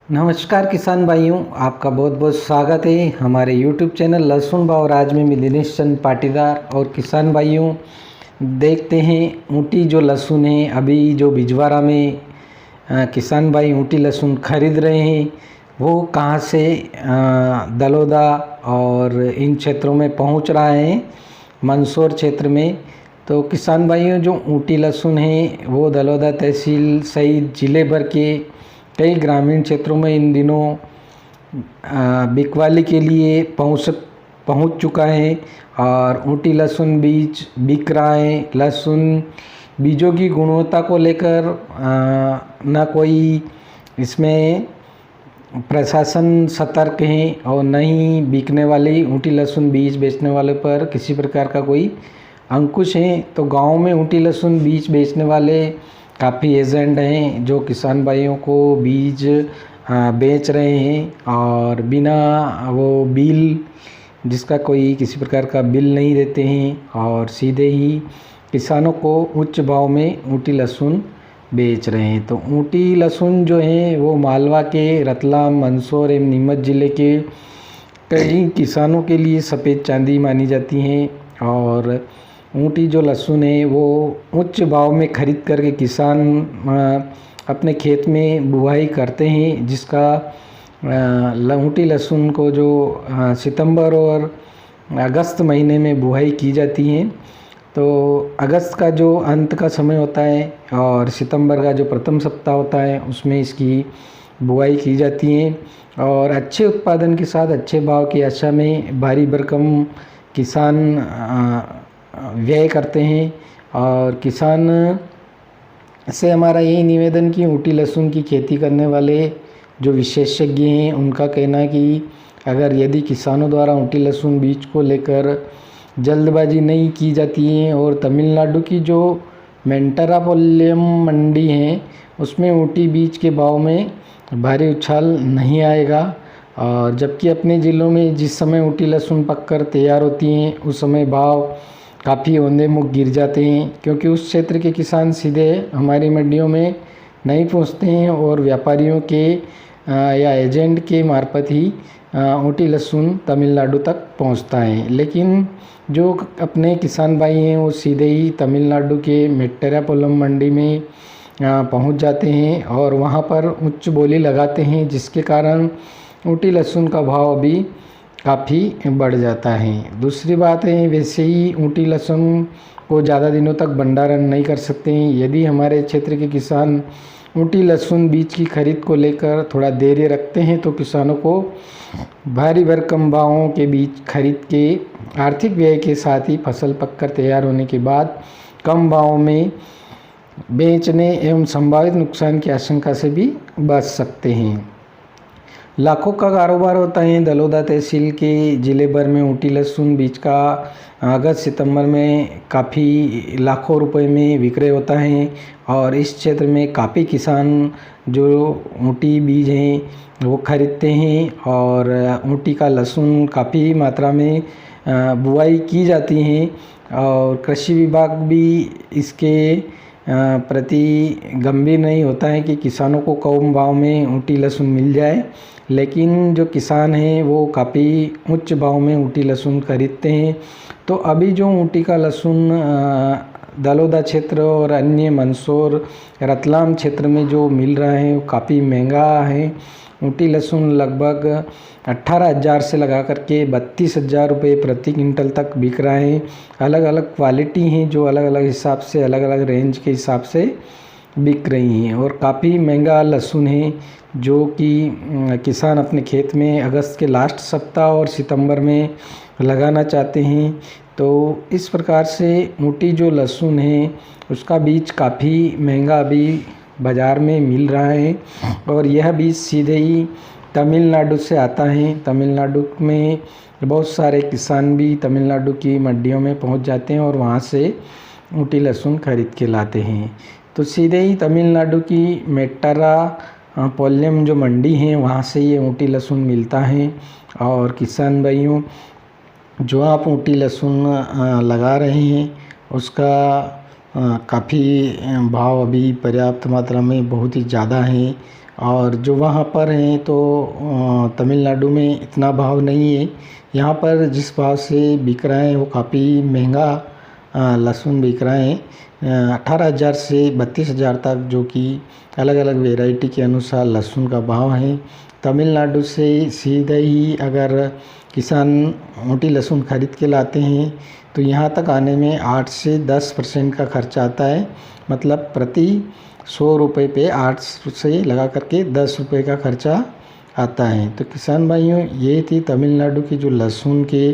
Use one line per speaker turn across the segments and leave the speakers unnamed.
नमस्कार किसान भाइयों, आपका बहुत बहुत स्वागत है हमारे YouTube चैनल लहसुन भाव राज में। दिनेश चंद पाटीदार। और किसान भाइयों, देखते हैं ऊँटी जो लहसुन है, अभी जो बिजवाड़ा में किसान भाई ऊँटी लहसुन खरीद रहे हैं वो कहाँ से दलोदा और इन क्षेत्रों में पहुंच रहा है, मंदसौर क्षेत्र में। तो किसान भाइयों, जो ऊँटी लहसुन है वो दलोदा तहसील सहित जिले भर के कई ग्रामीण क्षेत्रों में इन दिनों बिकवाली के लिए पहुंच चुका है और ऊँटी लहसुन बीज बिक रहा है। लहसुन बीजों की गुणवत्ता को लेकर न कोई इसमें प्रशासन सतर्क है और न ही बिकने वाली ऊँटी लहसुन बीज बेचने वाले पर किसी प्रकार का कोई अंकुश है। तो गांव में ऊँटी लहसुन बीज बेचने वाले काफ़ी एजेंट हैं जो किसान भाइयों को बीज बेच रहे हैं और बिना वो बिल, जिसका कोई किसी प्रकार का बिल नहीं देते हैं और सीधे ही किसानों को उच्च भाव में ऊँटी लहसुन बेच रहे हैं। तो ऊँटी लहसुन जो है वो मालवा के रतलाम, मंदसौर एवं नीमच ज़िले के कई किसानों के लिए सफ़ेद चांदी मानी जाती हैं। और ऊँटी जो लहसुन है वो उच्च भाव में खरीद करके किसान अपने खेत में बुवाई करते हैं, जिसका ऊँटी लहसुन को जो सितंबर और अगस्त महीने में बुवाई की जाती है। तो अगस्त का जो अंत का समय होता है और सितंबर का जो प्रथम सप्ताह होता है उसमें इसकी बुवाई की जाती है और अच्छे उत्पादन के साथ अच्छे भाव की आशा में भारी भरकम किसान व्यय करते हैं। और किसान से हमारा यही निवेदन कि ऊँटी लहसुन की खेती करने वाले जो विशेषज्ञ हैं उनका कहना है कि अगर यदि किसानों द्वारा ऊँटी लहसुन बीज को लेकर जल्दबाजी नहीं की जाती है और तमिलनाडु की जो मेंटरापोलियम मंडी है उसमें ऊँटी बीज के भाव में भारी उछाल नहीं आएगा। और जबकि अपने ज़िलों में जिस समय ऊँटी लहसुन पककर तैयार होती हैं उस समय भाव काफ़ी औंधे मुख गिर जाते हैं, क्योंकि उस क्षेत्र के किसान सीधे हमारी मंडियों में नहीं पहुंचते हैं और व्यापारियों के या एजेंट के मार्फत ही ऊँटी लहसुन तमिलनाडु तक पहुंचता है। लेकिन जो अपने किसान भाई हैं वो सीधे ही तमिलनाडु के मेट्टारपालम मंडी में पहुंच जाते हैं और वहां पर उच्च बोली लगाते हैं, जिसके कारण ऊँटी लहसुन का भाव अभी काफ़ी बढ़ जाता है। दूसरी बात है, वैसे ही ऊँटी लहसुन को ज़्यादा दिनों तक भंडारण नहीं कर सकते हैं। यदि हमारे क्षेत्र के किसान ऊँटी लहसुन बीज की खरीद को लेकर थोड़ा धैर्य रखते हैं तो किसानों को भारी भरकम भावों के बीज खरीद के आर्थिक व्यय के साथ ही फसल पककर तैयार होने के बाद कम भाव में बेचने एवं संभावित नुकसान की आशंका से भी बच सकते हैं। लाखों का कारोबार होता है दलोदा तहसील के ज़िले भर में। ऊँटी लहसुन बीज का अगस्त सितंबर में काफ़ी लाखों रुपए में विक्रय होता है और इस क्षेत्र में काफ़ी किसान जो ऊँटी बीज हैं वो खरीदते हैं और ऊँटी का लहसुन काफ़ी मात्रा में बुआई की जाती है। और कृषि विभाग भी इसके प्रति गंभीर नहीं होता है कि किसानों को कम भाव में ऊँटी लहसुन मिल जाए, लेकिन जो किसान हैं वो काफ़ी उच्च भाव में ऊँटी लहसुन खरीदते हैं। तो अभी जो ऊँटी का लहसुन दलोदा क्षेत्र और अन्य मंदसौर रतलाम क्षेत्र में जो मिल रहा है वो काफ़ी महंगा है। ऊँटी लहसुन लगभग 18,000 से लगा करके 32,000 रुपये प्रति क्विंटल तक बिक रहा है। अलग अलग क्वालिटी हैं जो अलग अलग हिसाब से, अलग अलग रेंज के हिसाब से बिक रही हैं और काफ़ी महंगा लहसुन है जो कि किसान अपने खेत में अगस्त के लास्ट सप्ताह और सितंबर में लगाना चाहते हैं। तो इस प्रकार से ऊँटी जो लहसुन है उसका बीज काफ़ी महंगा अभी बाज़ार में मिल रहा है और यह बीज सीधे ही तमिलनाडु से आता है। तमिलनाडु में बहुत सारे किसान भी तमिलनाडु की मंडियों में पहुंच जाते हैं और वहां से ऊँटी लहसुन खरीद के लाते हैं। तो सीधे ही तमिलनाडु की मेट्टारपालम जो मंडी है वहाँ से ये ऊँटी लहसुन मिलता है। और किसान भाइयों, जो आप ऊँटी लहसुन लगा रहे हैं उसका काफ़ी भाव अभी पर्याप्त मात्रा में बहुत ही ज़्यादा है और जो वहाँ पर हैं तो तमिलनाडु में इतना भाव नहीं है। यहाँ पर जिस भाव से बिक रहा है वो काफ़ी महंगा लहसुन बिक रहा है। 18,000 से 32,000 तक, जो कि अलग अलग वैरायटी के अनुसार लहसुन का भाव है। तमिलनाडु से सीधे ही अगर किसान मोटी लहसुन खरीद के लाते हैं तो यहाँ तक आने में 8 से 10% का खर्चा आता है। मतलब प्रति 100 रुपये पे 8 से लगा करके 10 रुपये का खर्चा आता है। तो किसान भाइयों, ये थी तमिलनाडु की जो लहसुन के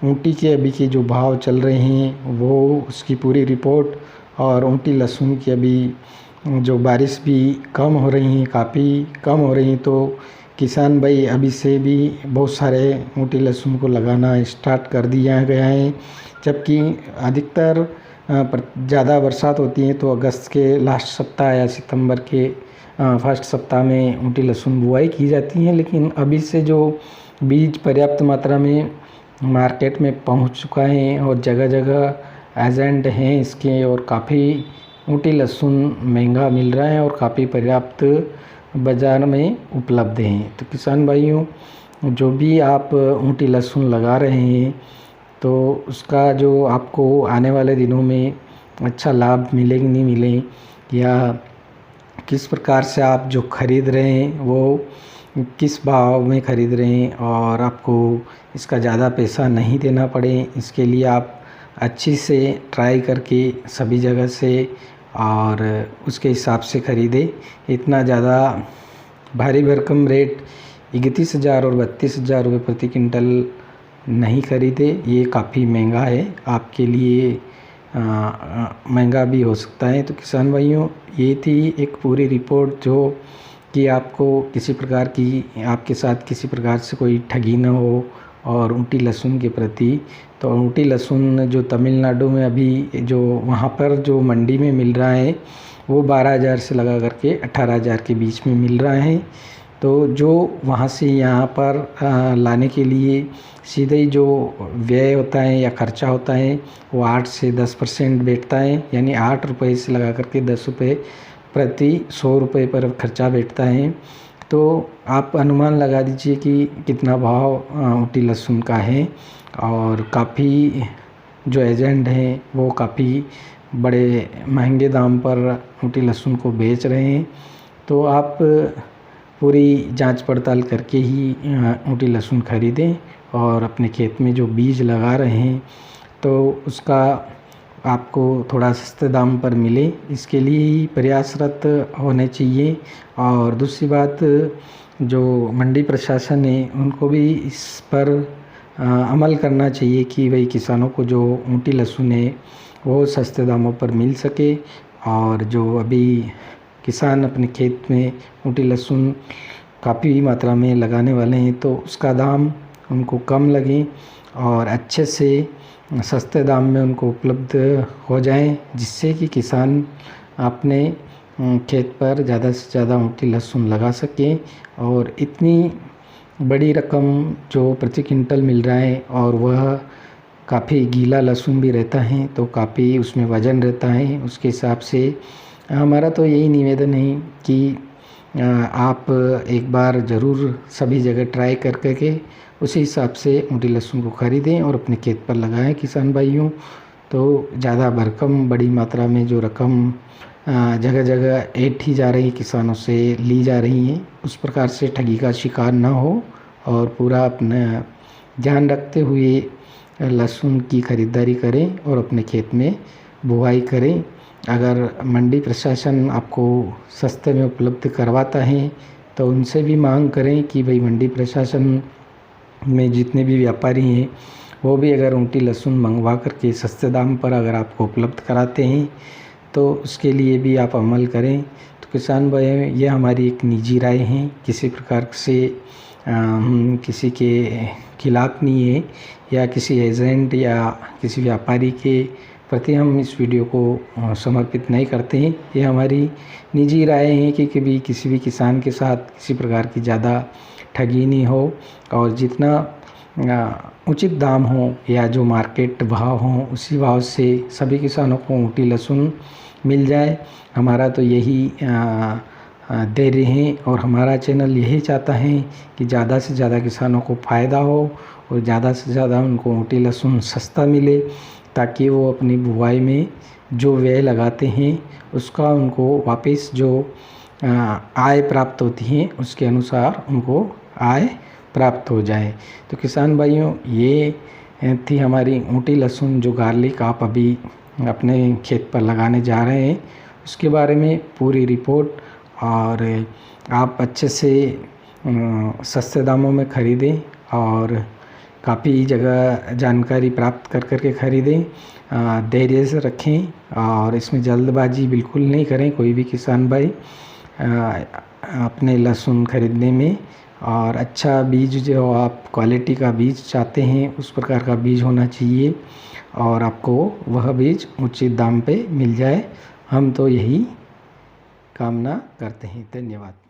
ऊँटी के अभी के जो भाव चल रहे हैं वो उसकी पूरी रिपोर्ट। और ऊँटी लहसुन की अभी जो बारिश भी कम हो रही हैं, काफ़ी कम हो रही हैं, तो किसान भाई अभी से भी बहुत सारे ऊँटी लहसुन को लगाना स्टार्ट कर दिया गया है। जबकि अधिकतर ज़्यादा बरसात होती है तो अगस्त के लास्ट सप्ताह या सितंबर के फर्स्ट सप्ताह में ऊँटी लहसुन बुआई की जाती है। लेकिन अभी से जो बीज पर्याप्त मात्रा में मार्केट में पहुंच चुका है और जगह जगह एजेंट हैं इसके, और काफ़ी ऊँटी लहसुन महंगा मिल रहा है और काफ़ी पर्याप्त बाज़ार में उपलब्ध हैं। तो किसान भाइयों, जो भी आप ऊँटी लहसुन लगा रहे हैं तो उसका जो आपको आने वाले दिनों में अच्छा लाभ मिले कि नहीं मिले, या किस प्रकार से आप जो खरीद रहे हैं वो किस भाव में खरीद रहे हैं और आपको इसका ज़्यादा पैसा नहीं देना पड़े, इसके लिए आप अच्छी से ट्राई करके सभी जगह से और उसके हिसाब से ख़रीदें। इतना ज़्यादा भारी भरकम रेट 31,000 और 32,000 रुपये प्रति क्विंटल नहीं खरीदे। ये काफ़ी महंगा है, आपके लिए महंगा भी हो सकता है। तो किसान भाइयों, ये थी एक पूरी रिपोर्ट जो कि आपको किसी प्रकार की आपके साथ किसी प्रकार से कोई ठगी न हो और ऊँटी लहसुन के प्रति। तो ऊँटी लहसुन जो तमिलनाडु में अभी जो वहाँ पर जो मंडी में मिल रहा है वो 12,000 से लगा करके 18,000 के बीच में मिल रहा है। तो जो वहाँ से यहाँ पर लाने के लिए सीधे ही जो व्यय होता है या खर्चा होता है वो 8 से 10% बैठता है, यानी 8 रुपये से लगा करके 10 रुपये प्रति 100 रुपये पर खर्चा बैठता है। तो आप अनुमान लगा दीजिए कि कितना भाव ऊँटी लहसुन का है। और काफ़ी जो एजेंट हैं वो काफ़ी बड़े महंगे दाम पर ऊँटी लहसुन को बेच रहे हैं। तो आप पूरी जांच पड़ताल करके ही ऊँटी लहसुन खरीदें और अपने खेत में जो बीज लगा रहे हैं तो उसका आपको थोड़ा सस्ते दाम पर मिले, इसके लिए ही प्रयासरत होने चाहिए। और दूसरी बात, जो मंडी प्रशासन है उनको भी इस पर अमल करना चाहिए कि भाई किसानों को जो ऊँटी लहसुन है वो सस्ते दामों पर मिल सके। और जो अभी किसान अपने खेत में ऊँटी लहसुन काफ़ी मात्रा में लगाने वाले हैं तो उसका दाम उनको कम लगे और अच्छे से सस्ते दाम में उनको उपलब्ध हो जाएं, जिससे कि किसान अपने खेत पर ज़्यादा से ज़्यादा ऊँटी लहसुन लगा सकें। और इतनी बड़ी रकम जो प्रति क्विंटल मिल रहा है और वह काफ़ी गीला लहसुन भी रहता है तो काफ़ी उसमें वज़न रहता है, उसके हिसाब से हमारा तो यही निवेदन है कि आप एक बार ज़रूर सभी जगह ट्राई करके उसी हिसाब से ऊँटी लहसुन को ख़रीदें और अपने खेत पर लगाएं। किसान भाइयों, तो ज़्यादा भरकम बड़ी मात्रा में जो रकम जगह जगह ऐंठी जा रही किसानों से ली जा रही हैं, उस प्रकार से ठगी का शिकार ना हो और पूरा अपना ध्यान रखते हुए लहसुन की ख़रीदारी करें और अपने खेत में बुआई करें। अगर मंडी प्रशासन आपको सस्ते में उपलब्ध करवाता है तो उनसे भी मांग करें कि भाई मंडी प्रशासन में जितने भी व्यापारी हैं वो भी अगर ऊँटी लहसुन मंगवा करके सस्ते दाम पर अगर आपको उपलब्ध कराते हैं तो उसके लिए भी आप अमल करें। तो किसान भाई, ये हमारी एक निजी राय है, किसी प्रकार से हम किसी के खिलाफ नहीं है या किसी एजेंट या किसी व्यापारी के प्रति हम इस वीडियो को समर्पित नहीं करते हैं। ये हमारी निजी राय है कि कभी किसी भी किसान के साथ किसी प्रकार की ज़्यादा ठगी नहीं हो और जितना उचित दाम हो या जो मार्केट भाव हो उसी भाव से सभी किसानों को ऊँटी लहसुन मिल जाए। हमारा तो यही दे रहे हैं और हमारा चैनल यही चाहता है कि ज़्यादा से ज़्यादा किसानों को फ़ायदा हो और ज़्यादा से ज़्यादा उनको ऊँटी लहसुन सस्ता मिले, ताकि वो अपनी बुवाई में जो व्यय लगाते हैं उसका उनको वापस जो आय प्राप्त होती है उसके अनुसार उनको आय प्राप्त हो जाए। तो किसान भाइयों, ये थी हमारी ऊँटी लहसुन जो गार्लिक आप अभी अपने खेत पर लगाने जा रहे हैं, उसके बारे में पूरी रिपोर्ट। और आप अच्छे से सस्ते दामों में ख़रीदें और काफ़ी जगह जानकारी प्राप्त कर कर के ख़रीदें, धैर्य से रखें और इसमें जल्दबाजी बिल्कुल नहीं करें कोई भी किसान भाई अपने लहसुन ख़रीदने में। और अच्छा बीज जो आप क्वालिटी का बीज चाहते हैं उस प्रकार का बीज होना चाहिए और आपको वह बीज उचित दाम पे मिल जाए, हम तो यही कामना करते हैं। धन्यवाद।